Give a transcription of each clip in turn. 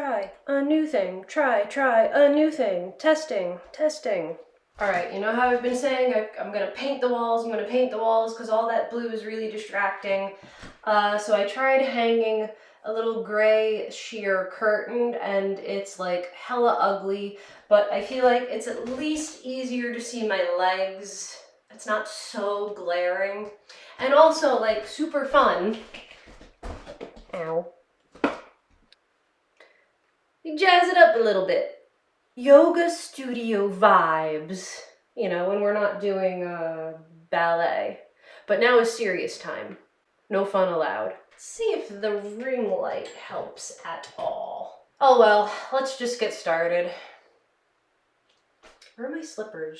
try a new thing, try a new thing, testing. Alright, you know how I've been saying I'm gonna paint the walls, because all that blue is really distracting. So I tried hanging a little gray sheer curtain, and it's like hella ugly, but I feel like it's at least easier to see my legs. It's not so glaring, and also like super fun. Ow. You jazz it up a little bit. Yoga studio vibes, you know, when we're not doing ballet. But now is serious time. No fun allowed. Let's see if the ring light helps at all. Oh well, let's just get started. Where are my slippers?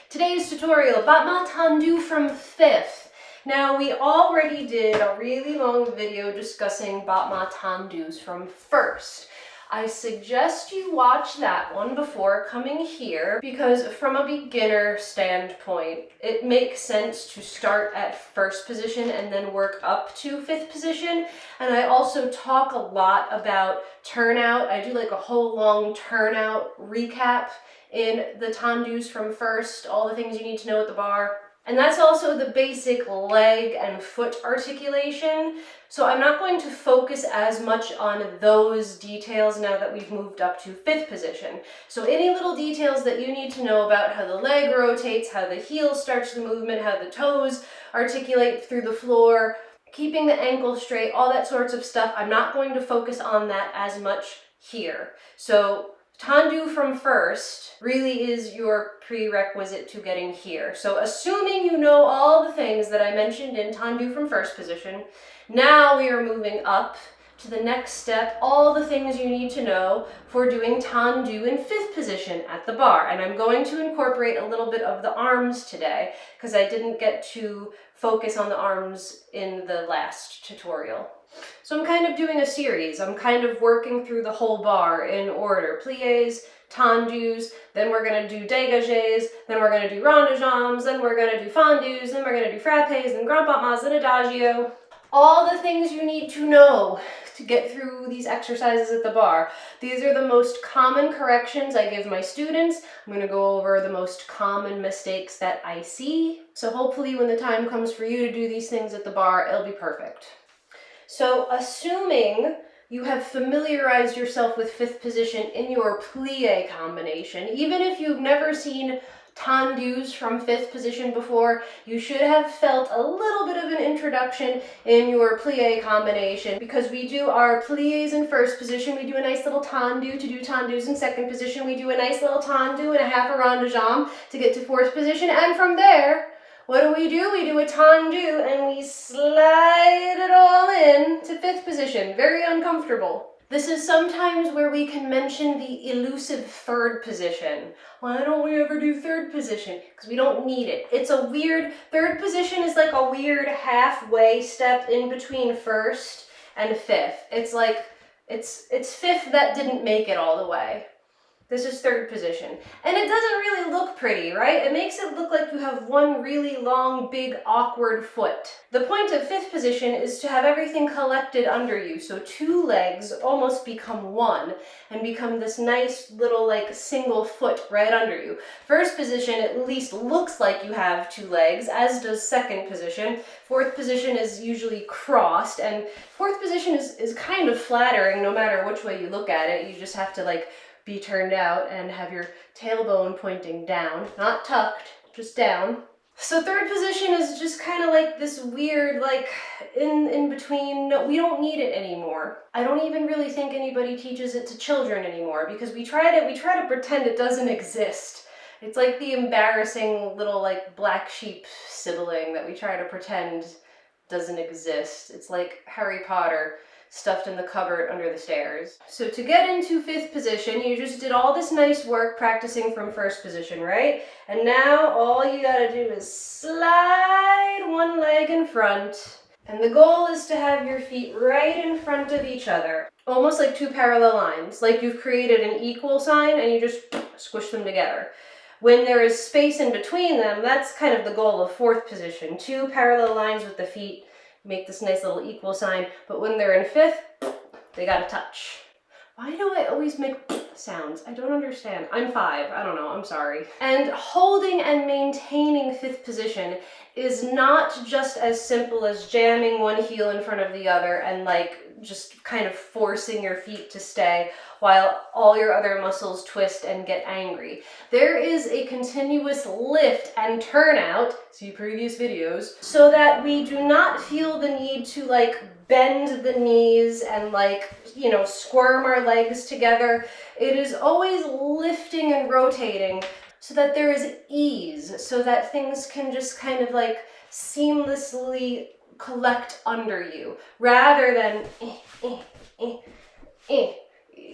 Today's tutorial, Battement Tendu from 5th. Now, we already did a really long video discussing Battement Tendus from 1st. I suggest you watch that one before coming here, because from a beginner standpoint, it makes sense to start at 1st position and then work up to 5th position. And I also talk a lot about turnout. I do like a whole long turnout recap in the tendus from 1st, all the things you need to know at the bar. And that's also the basic leg and foot articulation. So I'm not going to focus as much on those details now that we've moved up to 5th position. So any little details that you need to know about how the leg rotates, how the heel starts the movement, how the toes articulate through the floor, keeping the ankle straight, all that sorts of stuff, I'm not going to focus on that as much here. So Tendu from 1st really is your prerequisite to getting here. So assuming you know all the things that I mentioned in Tendu from 1st position, now we are moving up to the next step, all the things you need to know for doing Tendu in 5th position at the bar. And I'm going to incorporate a little bit of the arms today, because I didn't get to focus on the arms in the last tutorial. So I'm kind of doing a series. I'm kind of working through the whole bar in order. Pliés, tendus, then we're going to do dégagés, then we're going to do rond de jambes, then we're going to do fondus, then we're going to do frappés, then grand battements, and adagio. All the things you need to know to get through these exercises at the bar. These are the most common corrections I give my students. I'm going to go over the most common mistakes that I see. So hopefully when the time comes for you to do these things at the bar, it'll be perfect. So assuming you have familiarized yourself with 5th position in your plie combination, even if you've never seen tendus from 5th position before, you should have felt a little bit of an introduction in your plie combination, because we do our pliés in 1st position, we do a nice little tendu to do tendus in 2nd position, we do a nice little tendu and a half a rond de jambe to get to 4th position, and from there, what do? We do a tendu and we slide it all in to 5th position. Very uncomfortable. This is sometimes where we can mention the elusive 3rd position. Why don't we ever do 3rd position? Because we don't need it. It's a weird, 3rd position is like a weird halfway step in between 1st and 5th. It's like, it's 5th that didn't make it all the way. This is 3rd position. And it doesn't really look pretty, right? It makes it look like you have one really long, big, awkward foot. The point of 5th position is to have everything collected under you. So 2 legs almost become one and become this nice little like single foot right under you. 1st position at least looks like you have 2 legs, as does 2nd position. 4th position is usually crossed, and 4th position is kind of flattering no matter which way you look at it. You just have to like be turned out and have your tailbone pointing down, not tucked, just down. So 3rd position is just kind of like this weird, like in between. No, we don't need it anymore. I don't even really think anybody teaches it to children anymore, because we try to pretend it doesn't exist. It's like the embarrassing little like black sheep sibling that we try to pretend doesn't exist. It's like Harry Potter stuffed in the cupboard under the stairs. So to get into 5th position, you just did all this nice work practicing from 1st position, right? And now all you gotta do is slide one leg in front. And the goal is to have your feet right in front of each other. Almost like 2 parallel lines. Like you've created an equal sign and you just squish them together. When there is space in between them, that's kind of the goal of 4th position. 2 parallel lines with the feet. Make this nice little equal sign, but when they're in 5th, they gotta touch. Why do I always make sounds? I don't understand. I'm 5. I don't know. I'm sorry. And holding and maintaining fifth position is not just as simple as jamming one heel in front of the other and like just kind of forcing your feet to stay while all your other muscles twist and get angry. There is a continuous lift and turnout, see previous videos, so that we do not feel the need to like bend the knees and like, you know, squirm our legs together. It is always lifting and rotating so that there is ease, so that things can just kind of like seamlessly collect under you, rather than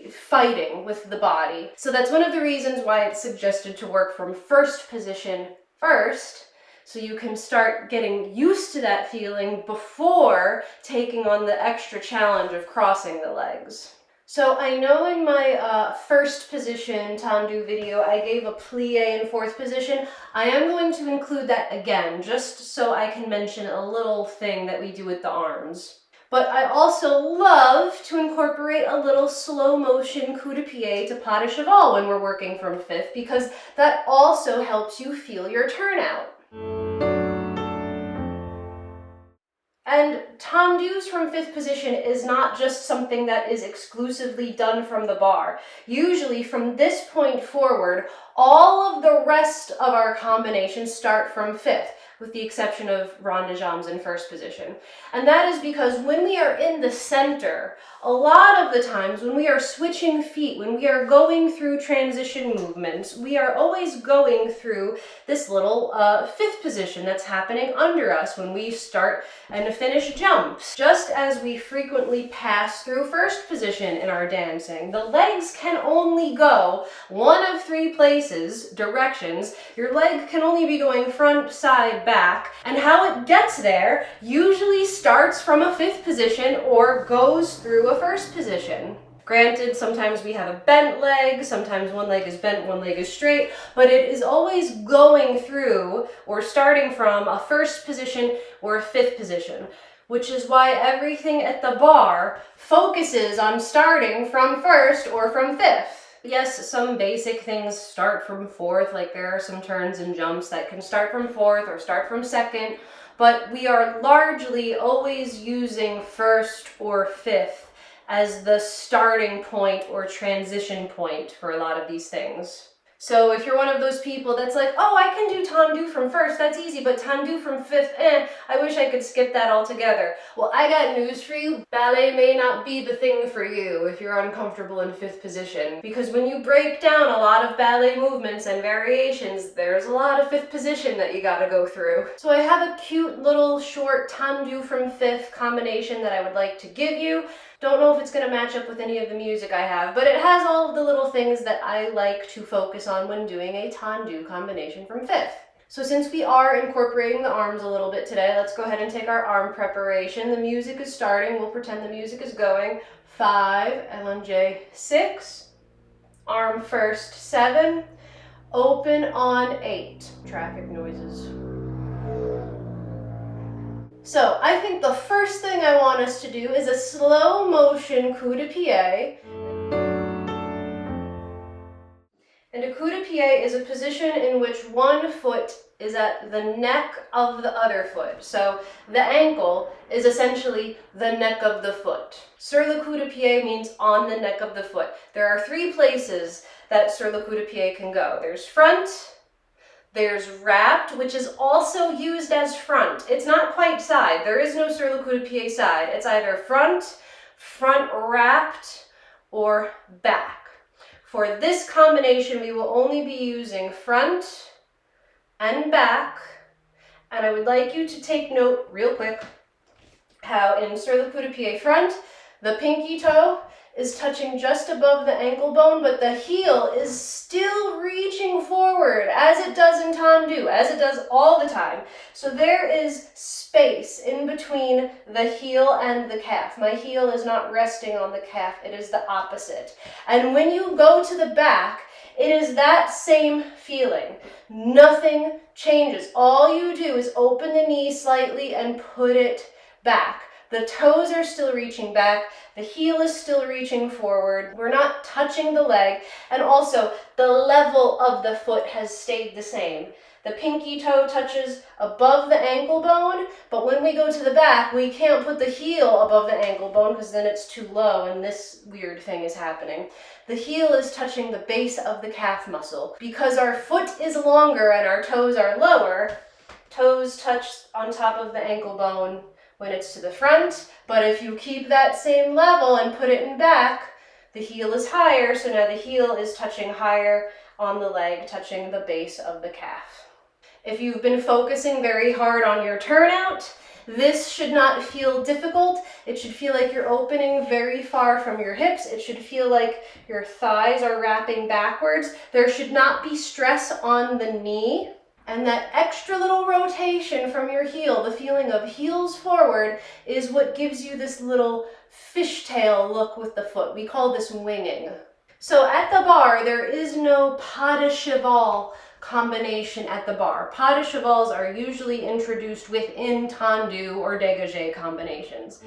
fighting with the body. So that's one of the reasons why it's suggested to work from first position first, so you can start getting used to that feeling before taking on the extra challenge of crossing the legs. So I know in my first position Tendu video, I gave a plie in fourth position. I am going to include that again, just so I can mention a little thing that we do with the arms. But I also love to incorporate a little slow motion coup de pied to pas de cheval when we're working from fifth, because that also helps you feel your turnout. And tendus from fifth position is not just something that is exclusively done from the bar. Usually from this point forward, all of the rest of our combinations start from fifth, with the exception of rond de jambes in first position. And that is because when we are in the center, a lot of the times when we are switching feet, when we are going through transition movements, we are always going through this little fifth position that's happening under us when we start and finish jumps. Just as we frequently pass through first position in our dancing, the legs can only go one of 3 places, directions. Your leg can only be going front, side, back, and how it gets there usually starts from a fifth position or goes through a first position. Granted, sometimes we have a bent leg, sometimes one leg is bent, one leg is straight, but it is always going through or starting from a first position or a fifth position, which is why everything at the bar focuses on starting from first or from fifth. Yes, some basic things start from fourth, like there are some turns and jumps that can start from fourth or start from second, but we are largely always using first or fifth as the starting point or transition point for a lot of these things. So if you're one of those people that's like, oh, I can do tendu from first, that's easy, but tendu from fifth, I wish I could skip that altogether. Well, I got news for you. Ballet may not be the thing for you if you're uncomfortable in fifth position, because when you break down a lot of ballet movements and variations, there's a lot of fifth position that you gotta go through. So I have a cute little short tendu from fifth combination that I would like to give you. Don't know if it's going to match up with any of the music I have, but it has all of the little things that I like to focus on when doing a tendu combination from fifth. So since we are incorporating the arms a little bit today, let's go ahead and take our arm preparation. The music is starting. We'll pretend the music is going. 5, allongé, 6, arm first, 7, open on 8. Traffic noises. So I think the first thing I want us to do is a slow motion coup de pied. And a coup de pied is a position in which one foot is at the neck of the other foot. So the ankle is essentially the neck of the foot. Sur le coup de pied means on the neck of the foot. There are 3 places that sur le coup de pied can go. There's front, there's wrapped, which is also used as front. It's not quite side. There is no sur le coup de pied side. It's either front, front wrapped, or back. For this combination, we will only be using front and back. And I would like you to take note real quick how in sur le coup de pied front, the pinky toe is touching just above the ankle bone, but the heel is still reaching forward as it does in tendu, as it does all the time. So there is space in between the heel and the calf. My heel is not resting on the calf, it is the opposite. And when you go to the back, it is that same feeling. Nothing changes. All you do is open the knee slightly and put it back. The toes are still reaching back. The heel is still reaching forward. We're not touching the leg. And also, the level of the foot has stayed the same. The pinky toe touches above the ankle bone, but when we go to the back, we can't put the heel above the ankle bone because then it's too low and this weird thing is happening. The heel is touching the base of the calf muscle. Because our foot is longer and our toes are lower, toes touch on top of the ankle bone when it's to the front, but if you keep that same level and put it in back, the heel is higher, so now the heel is touching higher on the leg, touching the base of the calf. If you've been focusing very hard on your turnout, this should not feel difficult. It should feel like you're opening very far from your hips. It should feel like your thighs are wrapping backwards. There should not be stress on the knee. And that extra little rotation from your heel, the feeling of heels forward, is what gives you this little fishtail look with the foot. We call this winging. So at the barre, there is no pas de cheval combination at the barre. Pas de chevals are usually introduced within tendu or dégagé combinations.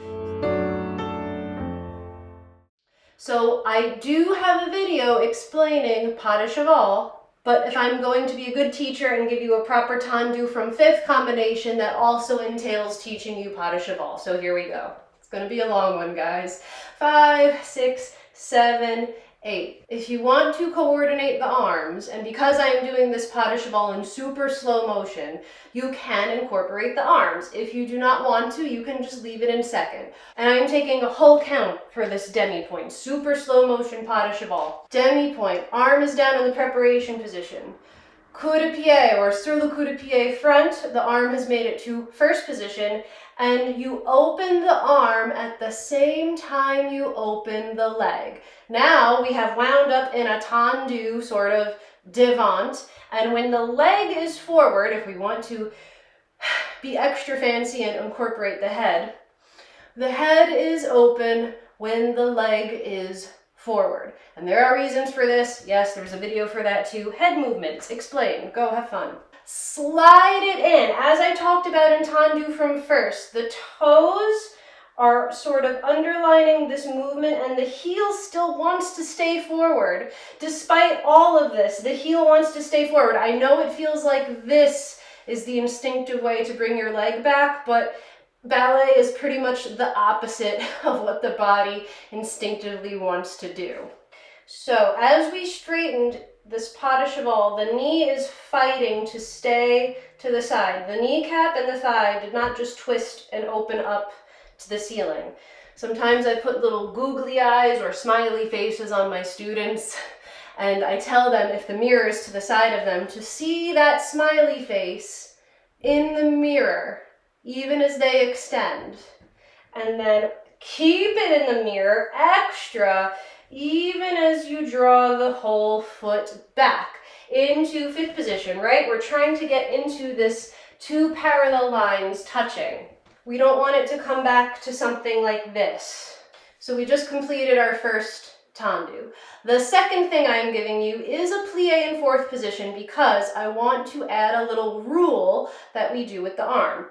So I do have a video explaining pas de cheval, but if I'm going to be a good teacher and give you a proper tendu from 5th combination, that also entails teaching you pas de cheval. So here we go. It's going to be a long one, guys. 5, 6, 7, 8. If you want to coordinate the arms, and because I am doing this pas de cheval in super slow motion, you can incorporate the arms. If you do not want to, you can just leave it in second. And I'm taking a whole count for this demi-point, super slow motion pas de cheval. Demi-point, arm is down in the preparation position. Coup de pied, or sur le coup de pied front, the arm has made it to first position, and you open the arm at the same time you open the leg. Now we have wound up in a tendu sort of devant, and when the leg is forward, if we want to be extra fancy and incorporate the head is open when the leg is forward. And there are reasons for this. Yes, there's a video for that too. Head movements, explain, go have fun. Slide it in. As I talked about in tendu from first, the toes are sort of underlining this movement and the heel still wants to stay forward. Despite all of this, the heel wants to stay forward. I know it feels like this is the instinctive way to bring your leg back, but ballet is pretty much the opposite of what the body instinctively wants to do. So as we straightened this pas de cheval, the knee is fighting to stay to the side. The kneecap and the thigh did not just twist and open up to the ceiling. Sometimes I put little googly eyes or smiley faces on my students, and I tell them if the mirror is to the side of them to see that smiley face in the mirror, even as they extend. And then keep it in the mirror extra, even as you draw the whole foot back into 5th position, right? We're trying to get into this 2 parallel lines touching. We don't want it to come back to something like this. So we just completed our first tendu. The second thing I'm giving you is a plie in 4th position because I want to add a little rule that we do with the arm.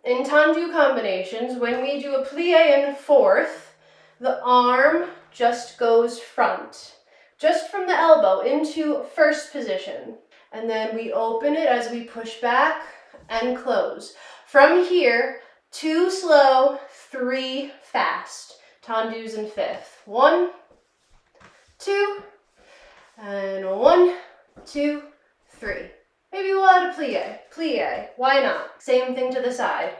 In tendu combinations, when we do a plie in 4th, the arm just goes front, just from the elbow into 1st position. And then we open it as we push back and close. From here, 2 slow, 3 fast. Tendus in 5th. 1, 2, and 1, 2, 3. Maybe we'll add a plie. Plie. Why not? Same thing to the side.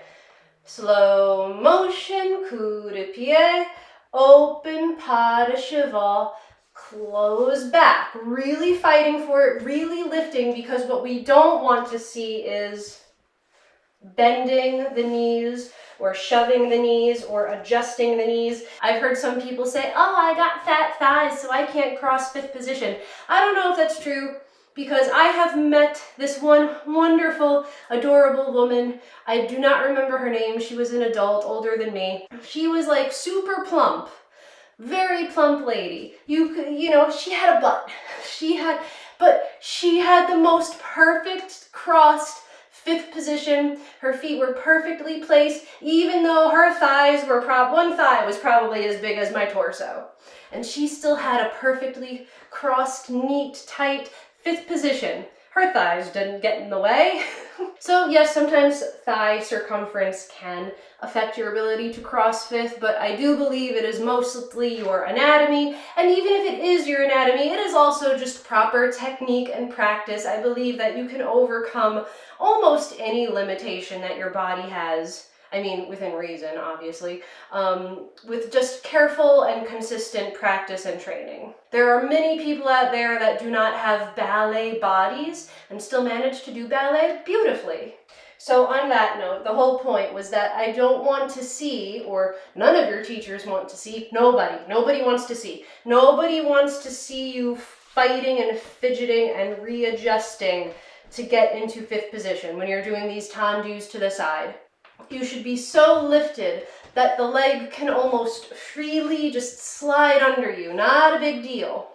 Slow motion, coup de pied, open pas de cheval, close back. Really fighting for it, really lifting, because what we don't want to see is bending the knees or shoving the knees or adjusting the knees. I've heard some people say, oh, I got fat thighs, so I can't cross 5th position. I don't know if that's true, because I have met this one wonderful, adorable woman. I do not remember her name. She was an adult, older than me. She was like super plump, very plump lady. You know, she had a butt. But she had the most perfect crossed fifth position. Her feet were perfectly placed, even though her thighs were one thigh was probably as big as my torso. And she still had a perfectly crossed, neat, tight fifth position. Her thighs didn't get in the way. So yes, sometimes thigh circumference can affect your ability to cross fifth, but I do believe it is mostly your anatomy. And even if it is your anatomy, it is also just proper technique and practice. I believe that you can overcome almost any limitation that your body has. I mean, within reason, obviously, with just careful and consistent practice and training. There are many people out there that do not have ballet bodies and still manage to do ballet beautifully. So on that note, the whole point was that I don't want to see, or none of your teachers want to see, nobody wants to see you fighting and fidgeting and readjusting to get into fifth position when you're doing these tendus to the side. You should be so lifted that the leg can almost freely just slide under you. Not a big deal.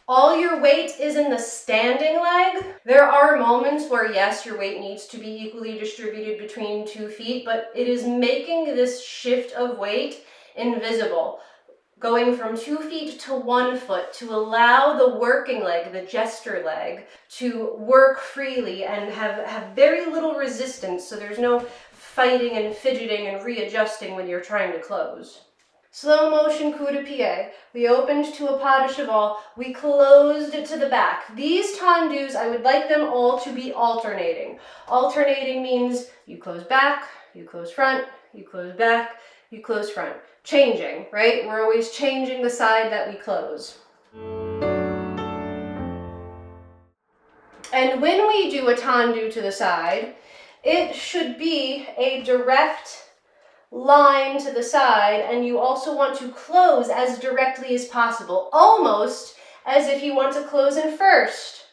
All your weight is in the standing leg. There are moments where, yes, your weight needs to be equally distributed between 2 feet, but it is making this shift of weight invisible. Going from 2 feet to 1 foot to allow the working leg, the gesture leg, to work freely and have very little resistance, so there's no fighting and fidgeting and readjusting when you're trying to close. Slow motion coup de pied. We opened to a pas de cheval. We closed it to the back. These tendus, I would like them all to be alternating. Alternating means you close back, you close front, you close back, you close front. Changing, right? We're always changing the side that we close. And when we do a tendu to the side, it should be a direct line to the side, and you also want to close as directly as possible, almost as if you want to close in first.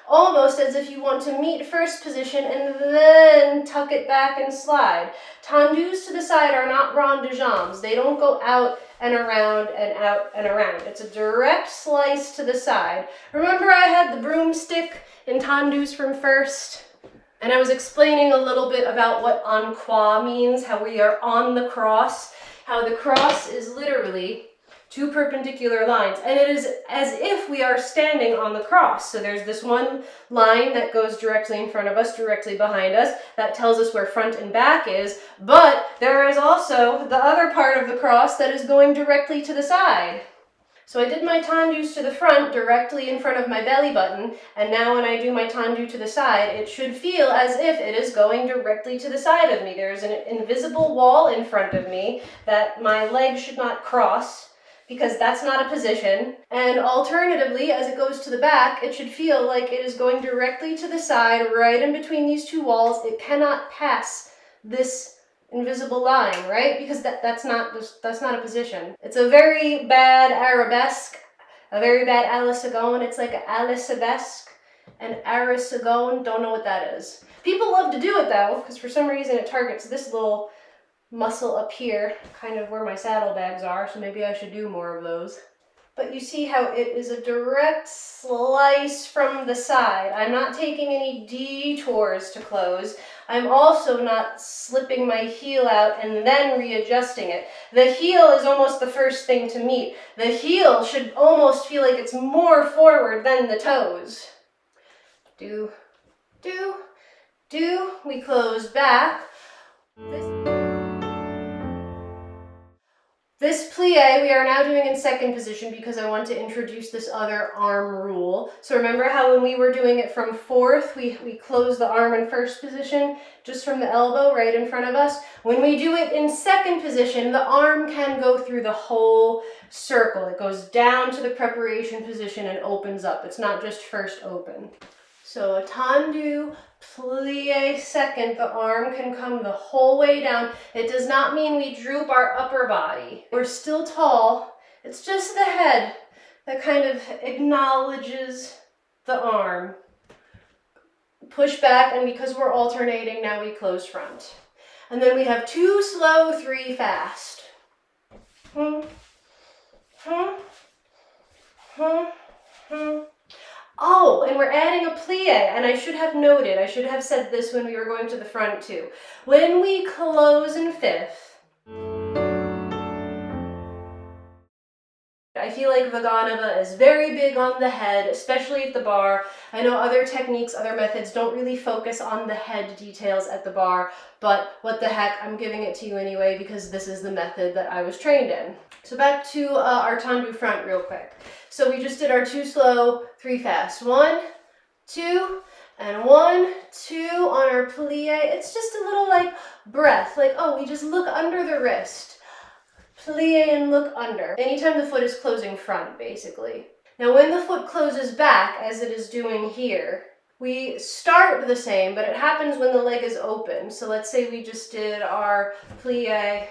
Almost as if you want to meet first position and then tuck it back and slide. Tendus to the side are not rond de jambes. They don't go out and around and out and around. It's a direct slice to the side. Remember I had the broomstick in tendus from first? And I was explaining a little bit about what en croix means, how we are on the cross, how the cross is literally 2 perpendicular lines, and it is as if we are standing on the cross. So there's this one line that goes directly in front of us, directly behind us, that tells us where front and back is, but there is also the other part of the cross that is going directly to the side. So I did my tendus to the front, directly in front of my belly button, and now when I do my tendu to the side, it should feel as if it is going directly to the side of me. There is an invisible wall in front of me that my leg should not cross, because that's not a position. And alternatively, as it goes to the back, it should feel like it is going directly to the side, right in between these 2 walls. It cannot pass this invisible line, right? Because that's not a position. It's a very bad arabesque, a very bad alisagon. It's like an alisabesque, and arisagon, don't know what that is. People love to do it though, because for some reason it targets this little muscle up here, kind of where my saddlebags are, so maybe I should do more of those. But you see how it is a direct slice from the side. I'm not taking any detours to close. I'm also not slipping my heel out and then readjusting it. The heel is almost the first thing to meet. The heel should almost feel like it's more forward than the toes. Do. We close back. This plie we are now doing in second position because I want to introduce this other arm rule. So remember how when we were doing it from fourth, we close the arm in first position, just from the elbow right in front of us? When we do it in second position, the arm can go through the whole circle. It goes down to the preparation position and opens up. It's not just first open. So a tendu, plie second, the arm can come the whole way down. It does not mean we droop our upper body. We're still tall. It's just the head that kind of acknowledges the arm. Push back, and because we're alternating, now we close front. And then we have 2 slow, 3 fast. Oh, Oh, and we're adding a plie, and I should have noted, I should have said this when we were going to the front too. When we close in fifth, I feel like Vaganova is very big on the head, especially at the bar. I know other techniques, other methods don't really focus on the head details at the bar, but what the heck, I'm giving it to you anyway because this is the method that I was trained in. So back to our Tendu front real quick. So we just did our 2 slow, 3 fast. 1, 2, and 1, 2 on our plie. It's just a little like breath, like, oh, we just look under the wrist. Plie and look under. Anytime the foot is closing front, basically. Now when the foot closes back, as it is doing here, we start the same, but it happens when the leg is open. So let's say we just did our plie,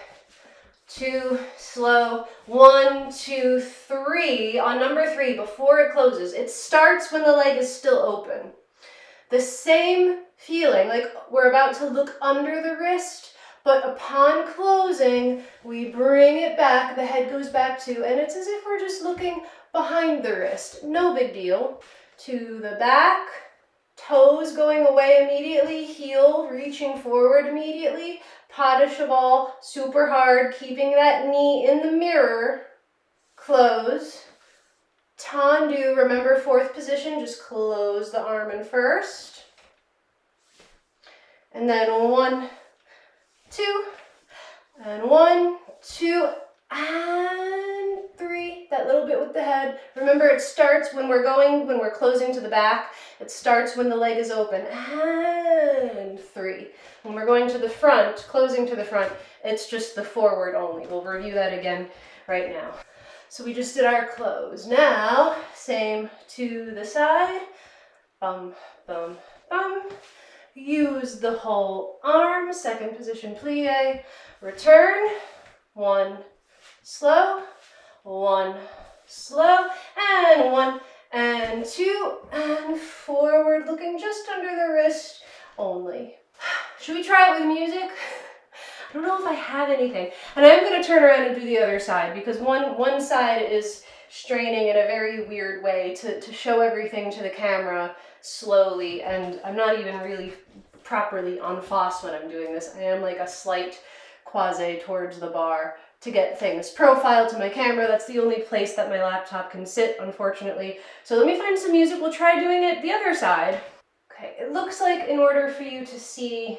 2, slow, 1, 2, 3. On number 3, before it closes, it starts when the leg is still open. The same feeling, like we're about to look under the wrist, but upon closing, we bring it back, the head goes back too, and it's as if we're just looking behind the wrist. No big deal. To the back, toes going away immediately, heel reaching forward immediately, Pas De Cheval, super hard, keeping that knee in the mirror, close. Tendu, remember 4th position, just close the arm in first. And then 1, 2, and 1, 2, and 3. That little bit with the head. Remember, it starts when we're closing to the back. It starts when the leg is open. And 3. When we're going to the front, closing to the front, it's just the forward only. We'll review that again right now. So we just did our close. Now, same to the side. Bum, bum, bum. Use the whole arm, 2nd position plie, return, 1, slow, 1, slow, and 1, and 2, and forward, looking just under the wrist only. Should we try it with music? I don't know if I have anything. And I'm going to turn around and do the other side because one side is straining in a very weird way to show everything to the camera slowly, and I'm not even really properly en face when I'm doing this. I am like a slight quasi towards the bar to get things profiled to my camera. That's the only place that my laptop can sit, unfortunately. So let me find some music. We'll try doing it the other side. Okay, it looks like in order for you to see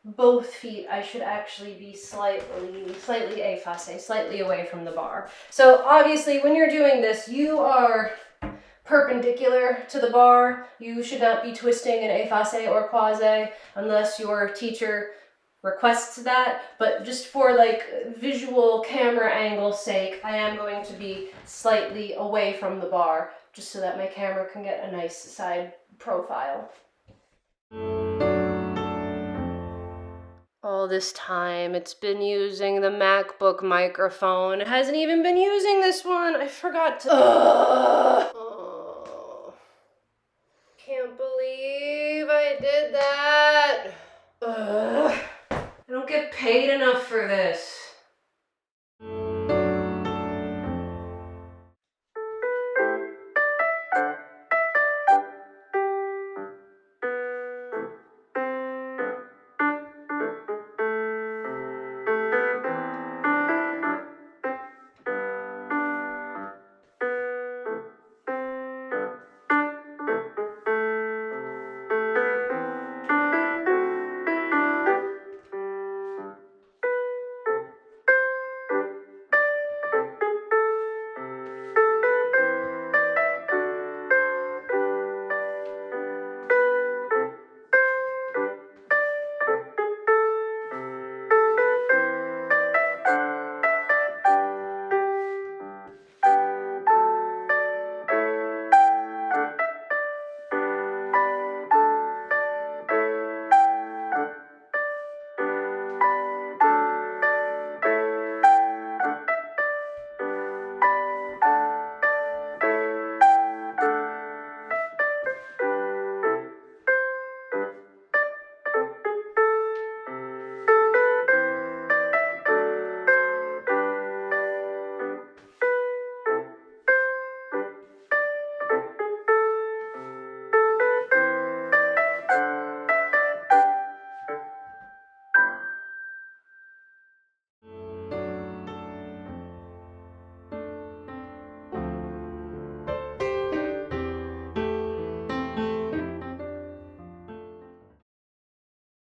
both feet, I should actually be slightly effacé, slightly away from the bar. So obviously when you're doing this, you are perpendicular to the bar. You should not be twisting an effacé or quasi unless your teacher requests that, but just for like visual camera angle sake, I am going to be slightly away from the bar just so that my camera can get a nice side profile. All this time it's been using the MacBook microphone. It hasn't even been using this one. I forgot to... Oh. Can't believe I did that. I don't get paid enough for this.